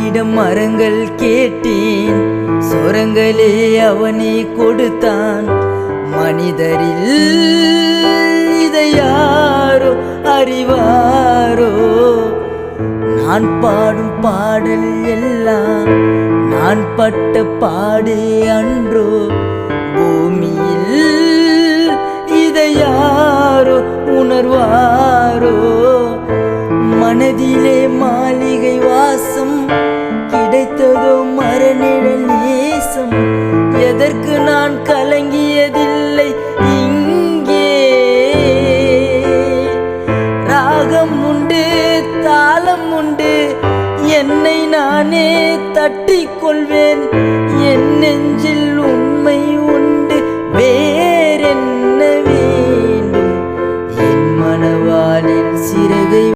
அவனிடம் மரங்கள் கேட்டேன், சொரங்களே அவனே கொடுத்தான். மனிதரில் இதை யாரோ அறிவாரோ? நான் பாடும் பாடல் எல்லாம் நான் பட்ட பாடே அன்றோ? பூமியில் இதை யாரோ உணர்வாரோ? மனதிலே மாளிகை வாசம், கிடைத்ததோ மரநிழல் நேசம். எதற்கு நான் கலங்கியதில்லை இங்கே? ராகம் உண்டு, தாளம் உண்டு, என்னை நானே தட்டிக் கொள்வேன். என் நெஞ்சில் உண்மை உண்டு.